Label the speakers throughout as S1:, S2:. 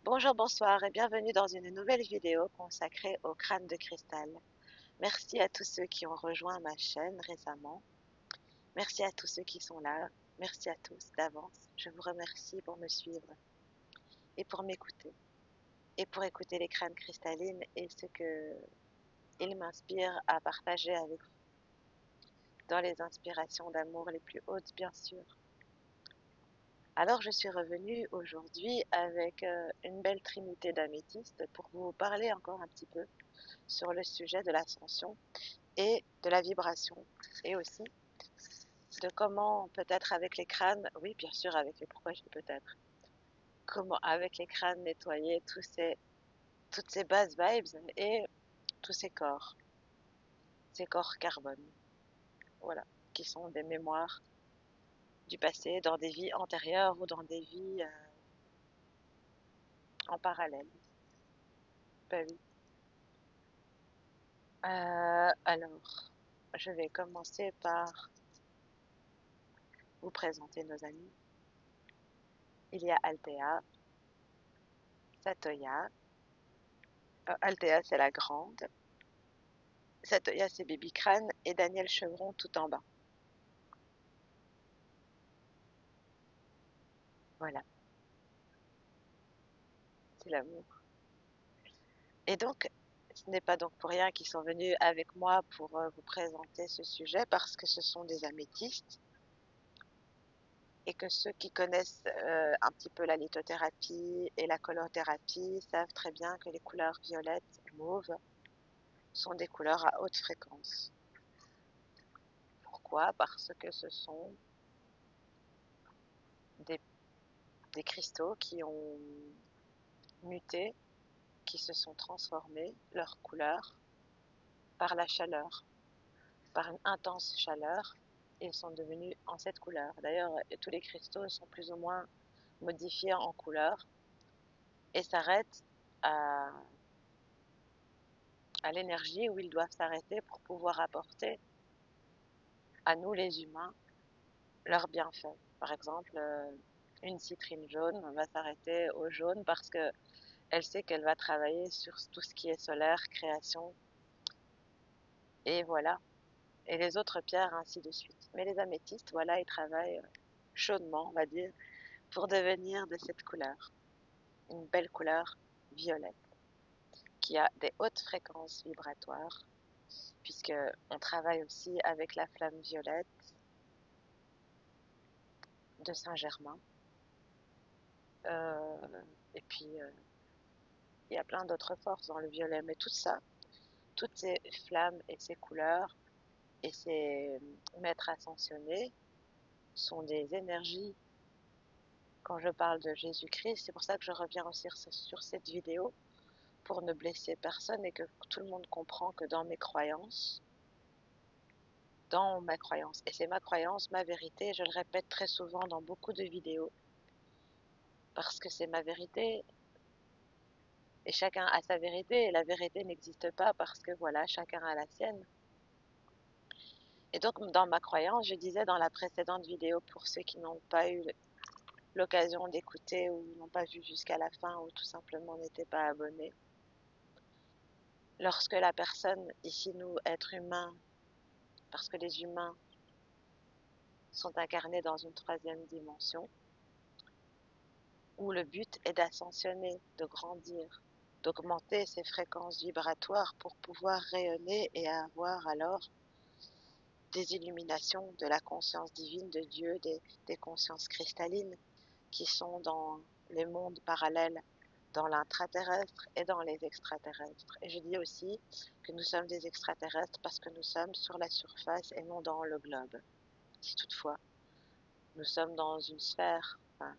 S1: Bonjour, bonsoir et bienvenue dans une nouvelle vidéo consacrée au crâne de cristal. Merci à tous ceux qui ont rejoint ma chaîne récemment. Merci à tous ceux qui sont là. Merci à tous d'avance. Je vous remercie pour me suivre et pour m'écouter et pour écouter les crânes cristallines et ce que ils m'inspirent à partager avec vous dans les inspirations d'amour les plus hautes, bien sûr. Alors je suis revenue aujourd'hui avec une belle trinité d'améthystes pour vous parler encore un petit peu sur le sujet de l'ascension et de la vibration, et aussi de comment peut-être avec les crânes, oui bien sûr avec les, pourquoi je dis peut-être, comment avec les crânes nettoyer toutes ces bases vibes et tous ces corps carbone, voilà, qui sont des mémoires du passé dans des vies antérieures ou dans des vies en parallèle. Ben oui. Alors, je vais commencer par vous présenter nos amis. Il y a Althea, Satoya. Althea, c'est la grande. Satoya, c'est Baby Crâne et Daniel Chevron tout en bas. Voilà, c'est l'amour. Et donc, ce n'est pas donc pour rien qu'ils sont venus avec moi pour vous présenter ce sujet, parce que ce sont des améthystes et que ceux qui connaissent un petit peu la lithothérapie et la colorothérapie savent très bien que les couleurs violettes et mauves sont des couleurs à haute fréquence. Pourquoi? Parce que ce sont des, des cristaux qui ont muté, qui se sont transformés, leur couleur, par la chaleur, par une intense chaleur, et sont devenus en cette couleur. D'ailleurs, tous les cristaux sont plus ou moins modifiés en couleur et s'arrêtent à l'énergie où ils doivent s'arrêter pour pouvoir apporter à nous les humains leurs bienfaits. Par exemple, une citrine jaune va s'arrêter au jaune parce que elle sait qu'elle va travailler sur tout ce qui est solaire, création, et voilà. Et les autres pierres, ainsi de suite. Mais les améthystes, voilà, ils travaillent chaudement, on va dire, pour devenir de cette couleur. Une belle couleur violette, qui a des hautes fréquences vibratoires, puisque on travaille aussi avec la flamme violette de Saint-Germain. Euh, et puis, il y a plein d'autres forces dans le violet, mais tout ça, toutes ces flammes et ces couleurs et ces maîtres ascensionnés sont des énergies. Quand je parle de Jésus-Christ, c'est pour ça que je reviens aussi sur cette vidéo, pour ne blesser personne et que tout le monde comprend que dans ma croyance, et c'est ma croyance, ma vérité, je le répète très souvent dans beaucoup de vidéos, parce que c'est ma vérité, et chacun a sa vérité, et la vérité n'existe pas parce que voilà, chacun a la sienne. Et donc, dans ma croyance, je disais dans la précédente vidéo, pour ceux qui n'ont pas eu l'occasion d'écouter ou n'ont pas vu jusqu'à la fin ou tout simplement n'étaient pas abonnés, lorsque la personne, ici nous, êtres humains, parce que les humains sont incarnés dans une troisième dimension, où le but est d'ascensionner, de grandir, d'augmenter ses fréquences vibratoires pour pouvoir rayonner et avoir alors des illuminations de la conscience divine de Dieu, des consciences cristallines qui sont dans les mondes parallèles, dans l'intraterrestre et dans les extraterrestres. Et je dis aussi que nous sommes des extraterrestres parce que nous sommes sur la surface et non dans le globe. Si toutefois, nous sommes dans une sphère. Enfin,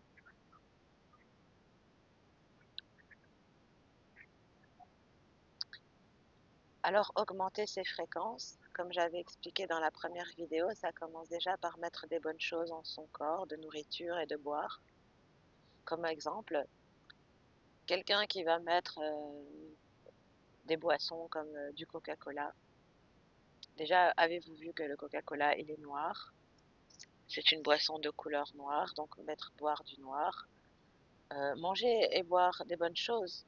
S1: alors, augmenter ses fréquences, comme j'avais expliqué dans la première vidéo, ça commence déjà par mettre des bonnes choses en son corps, de nourriture et de boire. Comme exemple, quelqu'un qui va mettre des boissons comme du Coca-Cola. Déjà, avez-vous vu que le Coca-Cola, il est noir? C'est une boisson de couleur noire, donc boire du noir. Manger et boire des bonnes choses.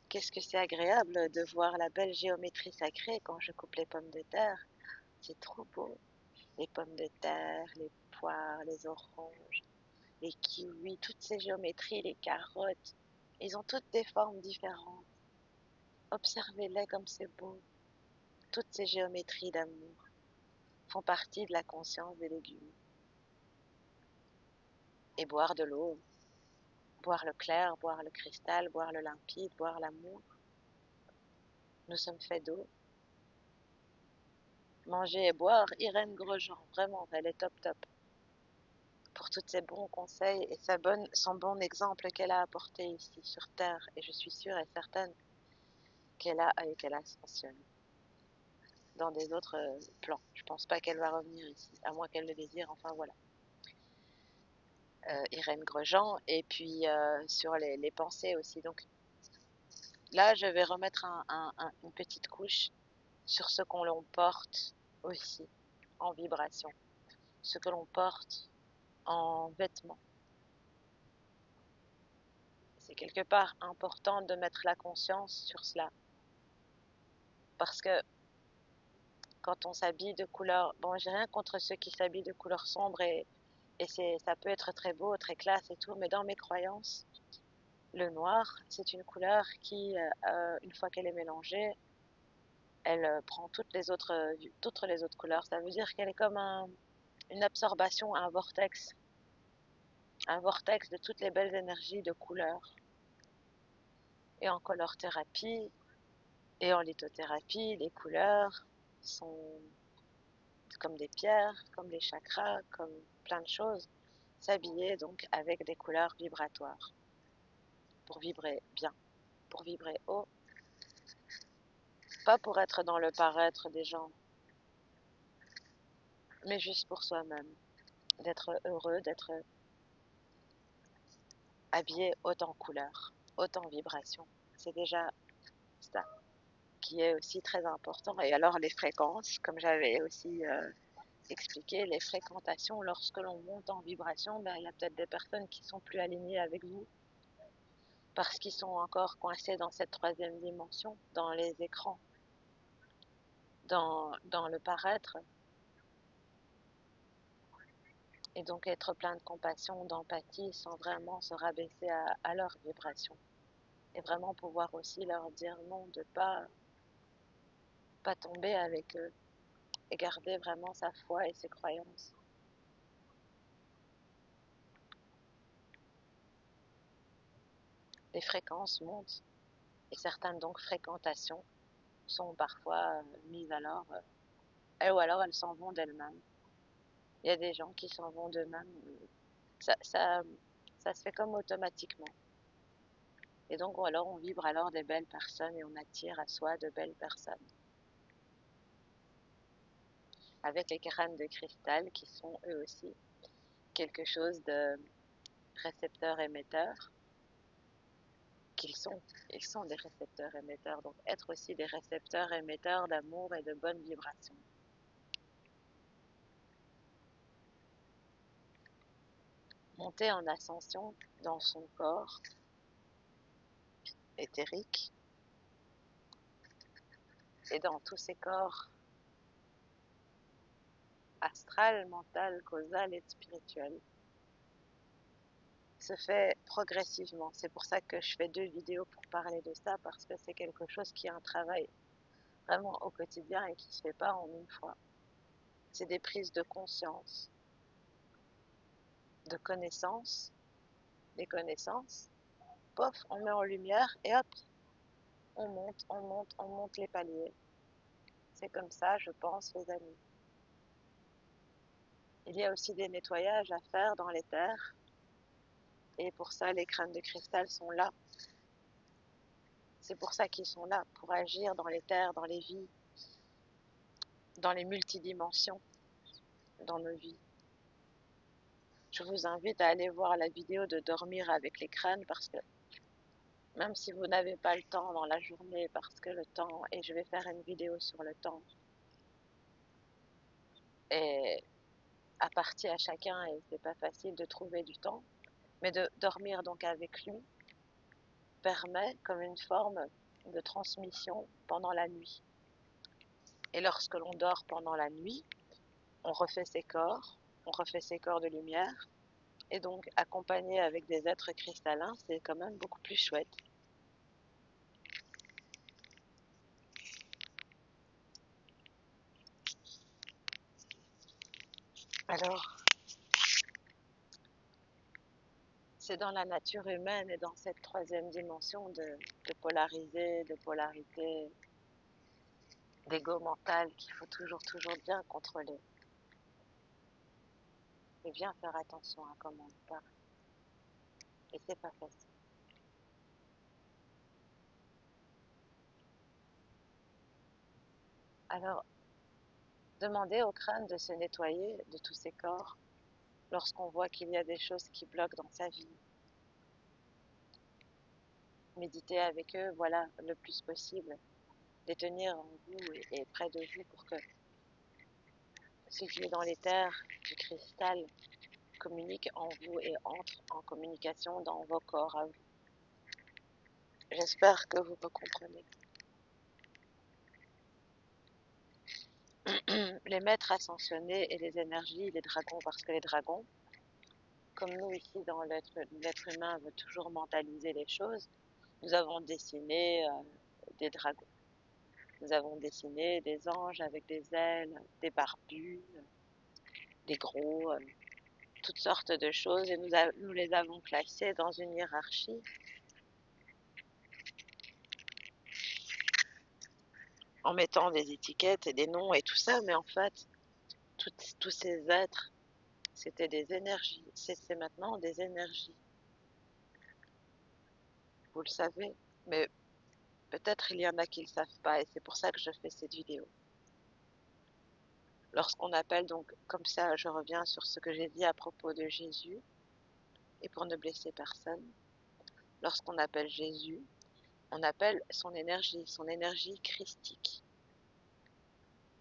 S1: Qu'est-ce que c'est agréable de voir la belle géométrie sacrée quand je coupe les pommes de terre. C'est trop beau. Les pommes de terre, les poires, les oranges, les kiwis, toutes ces géométries, les carottes. Ils ont toutes des formes différentes. Observez-les comme c'est beau. Toutes ces géométries d'amour font partie de la conscience des légumes. Et boire de l'eau, boire le clair, boire le cristal, boire le limpide, boire l'amour. Nous sommes faits d'eau. Manger et boire, Irène Grosjean, vraiment, elle est top top. Pour tous ses bons conseils et son bon exemple qu'elle a apporté ici sur Terre. Et je suis sûre et certaine qu'elle ascensionne dans des autres plans. Je pense pas qu'elle va revenir ici, à moins qu'elle le désire, enfin voilà. Irène Grosjean, et puis sur les pensées aussi. Donc là, je vais remettre une petite couche sur ce qu'on l'on porte aussi en vibration, ce que l'on porte en vêtements. C'est quelque part important de mettre la conscience sur cela. Parce que quand on s'habille de couleur, bon, j'ai rien contre ceux qui s'habillent de couleur sombre et ça peut être très beau, très classe et tout, mais dans mes croyances, le noir, c'est une couleur qui, une fois qu'elle est mélangée, elle prend toutes les autres couleurs. Ça veut dire qu'elle est comme une absorption, un vortex de toutes les belles énergies de couleurs. Et en color thérapie et en lithothérapie, les couleurs sont comme des pierres, comme des chakras, comme plein de choses. S'habiller donc avec des couleurs vibratoires pour vibrer bien, pour vibrer haut, pas pour être dans le paraître des gens, mais juste pour soi-même, d'être heureux, d'être habillé haut en couleurs, haut en vibration. C'est déjà ça qui est aussi très important. Et alors les fréquences, comme j'avais aussi expliqué, les fréquentations, lorsque l'on monte en vibration, ben, il y a peut-être des personnes qui sont plus alignées avec vous parce qu'ils sont encore coincés dans cette troisième dimension, dans les écrans, dans le paraître. Et donc être plein de compassion, d'empathie, sans vraiment se rabaisser à leur vibration. Et vraiment pouvoir aussi leur dire non, de pas tomber avec eux et garder vraiment sa foi et ses croyances. Les fréquences montent et certaines donc fréquentations sont parfois mises alors, ou alors elles s'en vont d'elles-mêmes. Il y a des gens qui s'en vont d'eux-mêmes. Ça se fait comme automatiquement. Et donc alors on vibre alors des belles personnes et on attire à soi de belles personnes. Avec les crânes de cristal qui sont eux aussi quelque chose de récepteurs émetteurs ils sont des récepteurs émetteurs, donc être aussi des récepteurs émetteurs d'amour et de bonnes vibrations. Monter en ascension dans son corps éthérique et dans tous ses corps astral, mental, causal et spirituel se fait progressivement. C'est pour ça que je fais 2 vidéos pour parler de ça, parce que c'est quelque chose qui est un travail vraiment au quotidien et qui ne se fait pas en une fois. C'est des prises de conscience, de connaissances, des connaissances, pof, on met en lumière et hop, on monte, on monte, on monte les paliers. C'est comme ça, je pense, les amis. Il y a aussi des nettoyages à faire dans les terres, et pour ça, les crânes de cristal sont là. C'est pour ça qu'ils sont là, pour agir dans les terres, dans les vies, dans les multidimensions, dans nos vies. Je vous invite à aller voir la vidéo de dormir avec les crânes, parce que même si vous n'avez pas le temps dans la journée, parce que le temps, et je vais faire une vidéo sur le temps, est à partir à chacun et c'est pas facile de trouver du temps. Mais de dormir donc avec lui permet comme une forme de transmission pendant la nuit. Et lorsque l'on dort pendant la nuit, on refait ses corps de lumière, et donc accompagné avec des êtres cristallins, c'est quand même beaucoup plus chouette. Alors, c'est dans la nature humaine et dans cette troisième dimension de polariser, de polarité, d'ego mental qu'il faut toujours bien contrôler. Et bien faire attention à comment on parle. Et c'est pas facile. Alors, demandez au crâne de se nettoyer de tous ses corps lorsqu'on voit qu'il y a des choses qui bloquent dans sa vie. Méditez avec eux, voilà, le plus possible. Les tenir en vous et près de vous pour que ce qui est dans les terres du cristal communique en vous et entre en communication dans vos corps à vous. J'espère que vous me comprenez. Les maîtres ascensionnés et les énergies, les dragons, parce que les dragons, comme nous ici dans l'être humain veut toujours mentaliser les choses, nous avons dessiné des dragons. Nous avons dessiné des anges avec des ailes, des barbus, des gros, toutes sortes de choses, et nous les avons classés dans une hiérarchie en mettant des étiquettes et des noms et tout ça, mais en fait, tous ces êtres, c'était des énergies. C'est maintenant des énergies. Vous le savez, mais peut-être il y en a qui ne le savent pas, et c'est pour ça que je fais cette vidéo. Lorsqu'on appelle donc, comme ça, je reviens sur ce que j'ai dit à propos de Jésus, et pour ne blesser personne, lorsqu'on appelle Jésus, on appelle son énergie christique.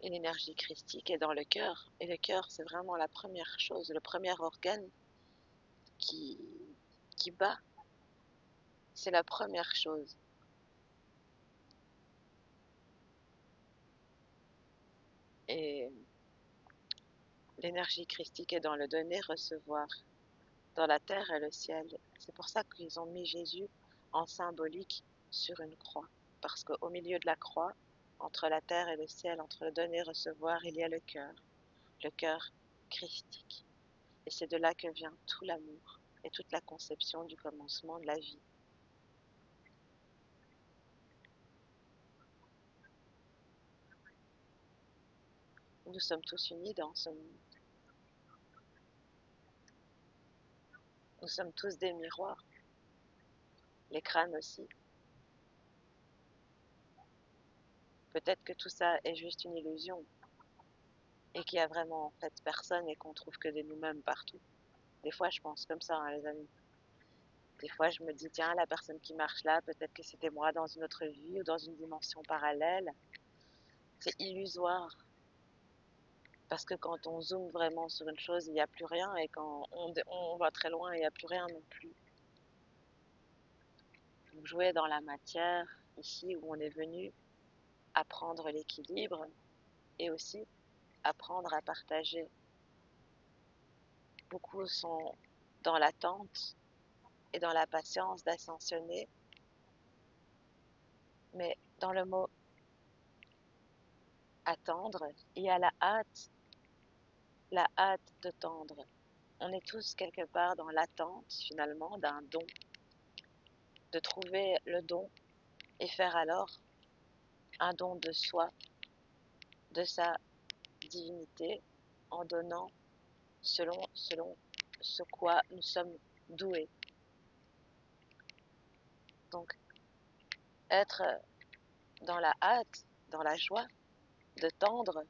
S1: Et l'énergie christique est dans le cœur, et le cœur, c'est vraiment la première chose, le premier organe qui, qui bat. C'est la première chose. Et l'énergie christique est dans le donner-recevoir, dans la terre et le ciel. C'est pour ça qu'ils ont mis Jésus en symbolique sur une croix. Parce qu'au milieu de la croix, entre la terre et le ciel, entre le donner-recevoir, il y a le cœur christique. Et c'est de là que vient tout l'amour et toute la conception du commencement de la vie. Nous sommes tous unis dans ce monde. Nous sommes tous des miroirs. Les crânes aussi. Peut-être que tout ça est juste une illusion et qu'il n'y a vraiment en fait personne et qu'on trouve que de nous-mêmes partout. Des fois, je pense comme ça, hein, les amis. Des fois, je me dis, tiens, la personne qui marche là, peut-être que c'était moi dans une autre vie ou dans une dimension parallèle. C'est illusoire. Parce que quand on zoome vraiment sur une chose, il n'y a plus rien. Et quand on va très loin, il n'y a plus rien non plus. Donc, jouer dans la matière, ici où on est venu apprendre l'équilibre et aussi apprendre à partager. Beaucoup sont dans l'attente et dans la patience d'ascensionner, mais dans le mot attendre, il y a la hâte de tendre. On est tous quelque part dans l'attente finalement d'un don, de trouver le don et faire alors un don de soi, de sa divinité, en donnant selon ce quoi nous sommes doués. Donc, être dans la hâte, dans la joie de tendre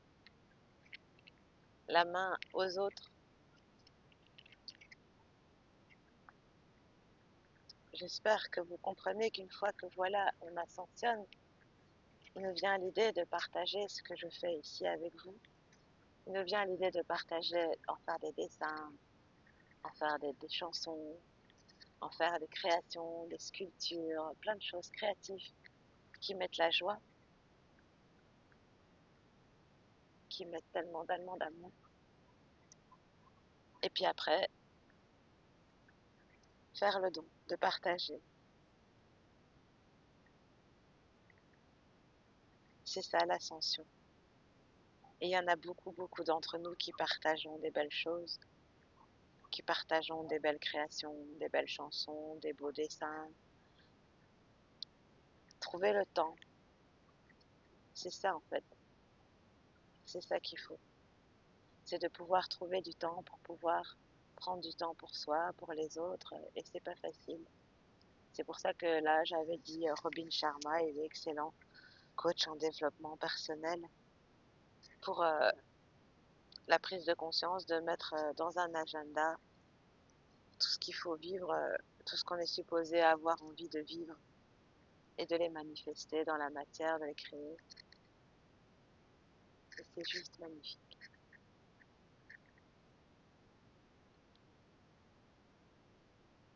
S1: la main aux autres. J'espère que vous comprenez qu'une fois que voilà, on ascensionne, il me vient l'idée de partager ce que je fais ici avec vous. Il me vient l'idée de partager, en faire des dessins, en faire des chansons, en faire des créations, des sculptures, plein de choses créatives qui mettent la joie, qui mettent tellement d'amour. Et puis après, faire le don, de partager. C'est ça l'ascension. Et il y en a beaucoup d'entre nous qui partageons des belles choses, qui partageons des belles créations, des belles chansons, des beaux dessins. Trouver le temps, c'est ça en fait. C'est ça qu'il faut. C'est de pouvoir trouver du temps pour pouvoir prendre du temps pour soi, pour les autres, et c'est pas facile. C'est pour ça que là, j'avais dit Robin Sharma, il est excellent coach en développement personnel pour la prise de conscience, de mettre dans un agenda tout ce qu'il faut vivre, tout ce qu'on est supposé avoir envie de vivre et de les manifester dans la matière, de les créer. Et c'est juste magnifique.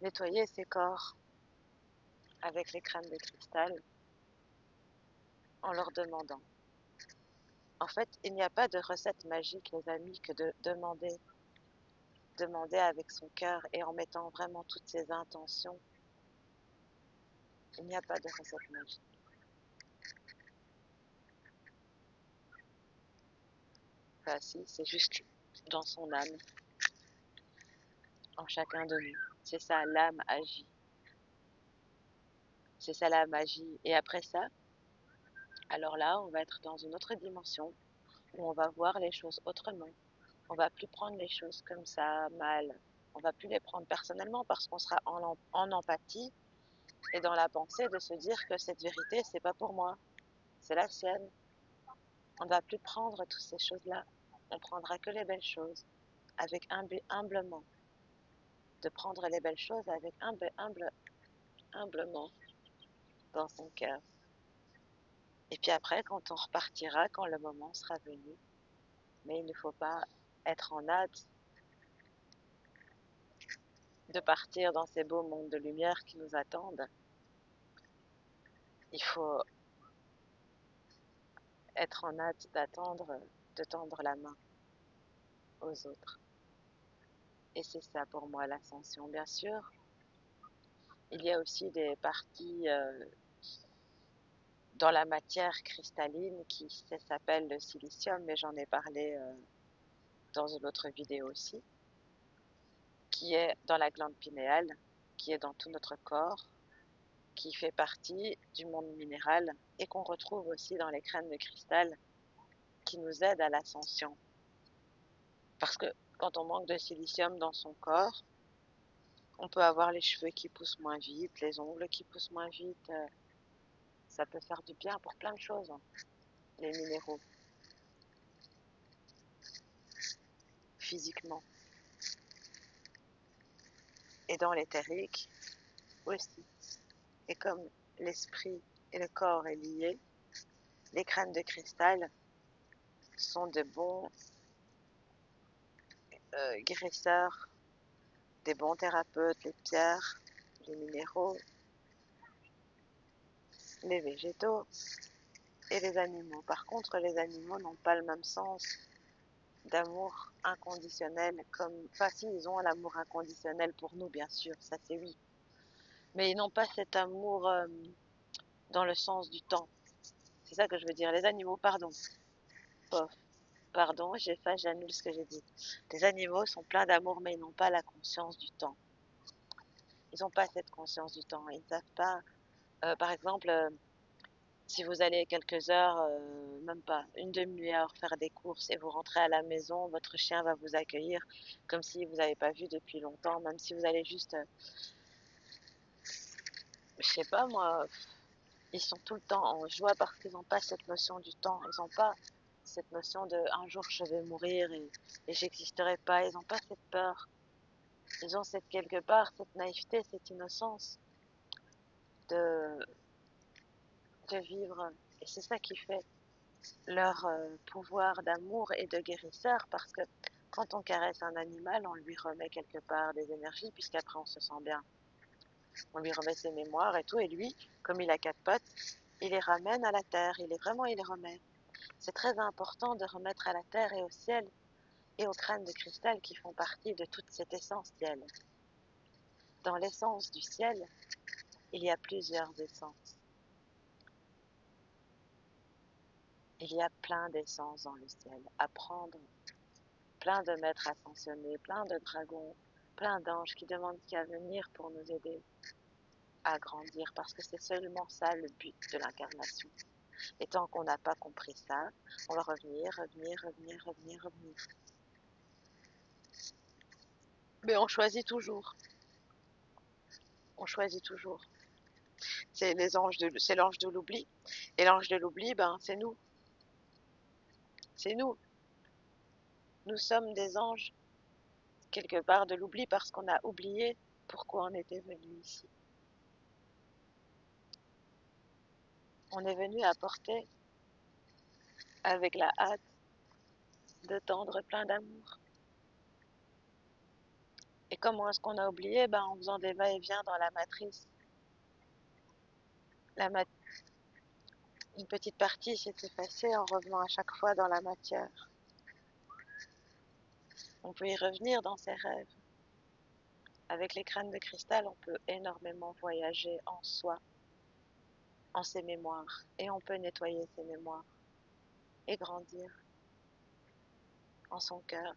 S1: Nettoyer ses corps avec les crèmes de cristal en leur demandant. En fait, il n'y a pas de recette magique, les amis, que de demander avec son cœur et en mettant vraiment toutes ses intentions. Il n'y a pas de recette magique. Enfin, si, c'est juste dans son âme, en chacun de nous. C'est ça, l'âme agit. C'est ça la magie. Et après ça, alors là, on va être dans une autre dimension où on va voir les choses autrement. On va plus prendre les choses comme ça, mal. On va plus les prendre personnellement parce qu'on sera en empathie et dans la pensée de se dire que cette vérité, c'est pas pour moi, c'est la sienne. On ne va plus prendre toutes ces choses-là. On prendra que les belles choses, avec humblement. De prendre les belles choses avec humblement dans son cœur. Et puis après, quand on repartira, quand le moment sera venu, mais il ne faut pas être en hâte de partir dans ces beaux mondes de lumière qui nous attendent. Il faut être en hâte d'attendre, de tendre la main aux autres. Et c'est ça pour moi l'ascension. Bien sûr, il y a aussi des parties dans la matière cristalline qui s'appelle le silicium, mais j'en ai parlé dans une autre vidéo aussi, qui est dans la glande pinéale, qui est dans tout notre corps, qui fait partie du monde minéral et qu'on retrouve aussi dans les crânes de cristal qui nous aident à l'ascension. Parce que quand on manque de silicium dans son corps, on peut avoir les cheveux qui poussent moins vite, les ongles qui poussent moins vite. Ça peut faire du bien pour plein de choses, hein, les minéraux, physiquement. Et dans l'éthérique aussi. Et comme l'esprit et le corps est lié, les crânes de cristal sont de bons guérisseurs, des bons thérapeutes, les pierres, les minéraux, les végétaux et les animaux. Par contre, les animaux n'ont pas le même sens d'amour inconditionnel comme, enfin si, ils ont l'amour inconditionnel pour nous, bien sûr, ça c'est oui. Mais ils n'ont pas cet amour dans le sens du temps. C'est ça que je veux dire. Les animaux, pardon, j'efface, j'annule ce que j'ai dit. Les animaux sont pleins d'amour, mais ils n'ont pas la conscience du temps. Ils n'ont pas cette conscience du temps. Ils ne savent pas, par exemple, si vous allez quelques heures, même pas, une demi-heure faire des courses et vous rentrez à la maison, votre chien va vous accueillir comme si vous n'avez pas vu depuis longtemps, même si vous allez juste, je sais pas moi, ils sont tout le temps en joie parce qu'ils n'ont pas cette notion du temps. Ils n'ont pas cette notion de un jour je vais mourir et j'existerai pas. Ils n'ont pas cette peur. Ils ont cette quelque part, cette naïveté, cette innocence de, de vivre. Et c'est ça qui fait leur pouvoir d'amour et de guérisseur parce que quand on caresse un animal, on lui remet quelque part des énergies puisqu'après on se sent bien. On lui remet ses mémoires et tout, et lui, comme il a 4 potes, il les ramène à la terre, il les remet. C'est très important de remettre à la terre et au ciel et aux crânes de cristal qui font partie de toute cette essence ciel. Dans l'essence du ciel, il y a plusieurs essences. Il y a plein d'essences dans le ciel à prendre, plein de maîtres ascensionnés, plein de dragons, plein d'anges qui demandent qu'à venir pour nous aider à grandir, parce que c'est seulement ça le but de l'incarnation. Et tant qu'on n'a pas compris ça, on va revenir. Mais on choisit toujours. On choisit toujours. C'est l'ange de l'oubli. Et l'ange de l'oubli, ben, c'est nous. C'est nous. Nous sommes des anges, quelque part, de l'oubli parce qu'on a oublié pourquoi on était venu ici. On est venu apporter, avec la hâte, de tendre plein d'amour. Et comment est-ce qu'on a oublié? Ben, en faisant des va-et-vient dans la matrice. Une petite partie s'est effacée en revenant à chaque fois dans la matière. On peut y revenir dans ses rêves. Avec les crânes de cristal, on peut énormément voyager en soi, en ses mémoires. Et on peut nettoyer ses mémoires et grandir en son cœur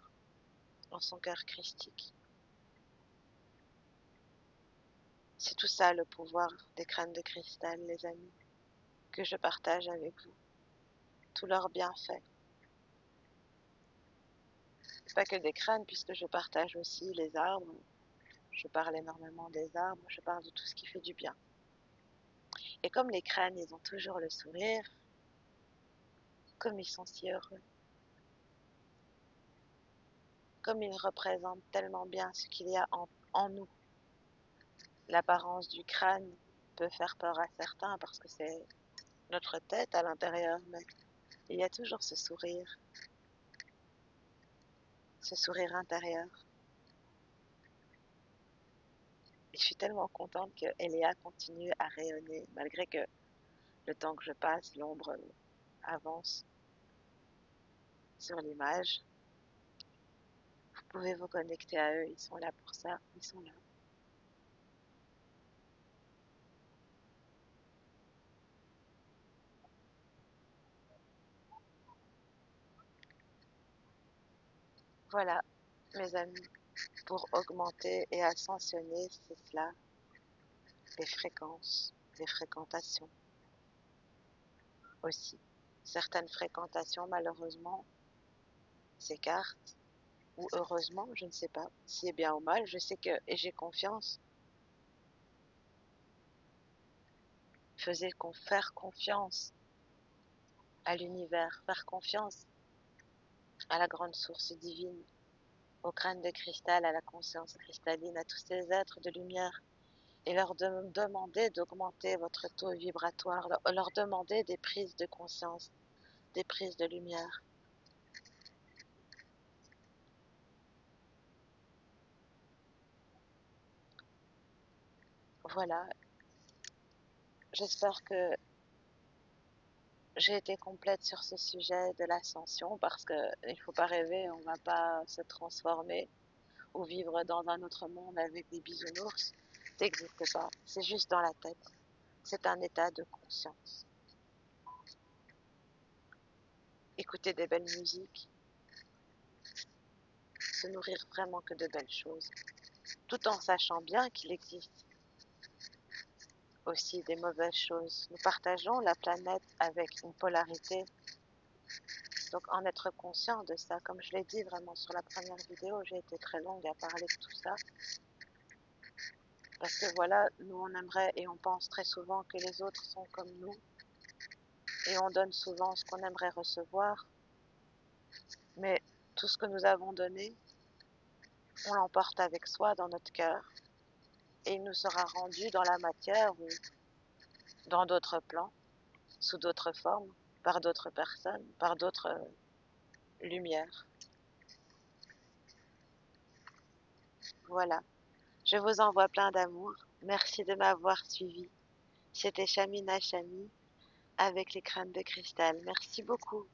S1: christique. C'est tout ça le pouvoir des crânes de cristal, les amis, que je partage avec vous. Tous leurs bienfaits. Pas que des crânes, puisque je partage aussi les arbres. Je parle énormément des arbres, je parle de tout ce qui fait du bien. Et comme les crânes, ils ont toujours le sourire, comme ils sont si heureux, comme ils représentent tellement bien ce qu'il y a en nous. L'apparence du crâne peut faire peur à certains parce que c'est notre tête à l'intérieur, mais il y a toujours ce sourire intérieur. Et je suis tellement contente que Eléa continue à rayonner, malgré que le temps que je passe, l'ombre avance sur l'image. Vous pouvez vous connecter à eux, ils sont là pour ça, ils sont là. Voilà, mes amis, pour augmenter et ascensionner, c'est cela, les fréquences, les fréquentations aussi. Certaines fréquentations, malheureusement, s'écartent, ou heureusement, je ne sais pas, si est bien ou mal, je sais que, et j'ai confiance, faire confiance à l'univers, faire confiance à la grande source divine, au crâne de cristal, à la conscience cristalline, à tous ces êtres de lumière, et leur demander d'augmenter votre taux vibratoire, leur demander des prises de conscience, des prises de lumière. Voilà, j'espère que j'ai été complète sur ce sujet de l'ascension parce qu'il ne faut pas rêver, on ne va pas se transformer ou vivre dans un autre monde avec des bisounours. Ça n'existe pas, c'est juste dans la tête. C'est un état de conscience. Écouter des belles musiques, se nourrir vraiment que de belles choses, tout en sachant bien qu'il existe aussi des mauvaises choses. Nous partageons la planète avec une polarité, donc en être conscient de ça, comme je l'ai dit vraiment sur la première vidéo, j'ai été très longue à parler de tout ça, parce que voilà, nous on aimerait et on pense très souvent que les autres sont comme nous, et on donne souvent ce qu'on aimerait recevoir, mais tout ce que nous avons donné, on l'emporte avec soi dans notre cœur, et il nous sera rendu dans la matière ou dans d'autres plans, sous d'autres formes, par d'autres personnes, par d'autres lumières. Voilà, je vous envoie plein d'amour, Merci de m'avoir suivi. C'était Chamina Chami avec les crânes de cristal. Merci beaucoup.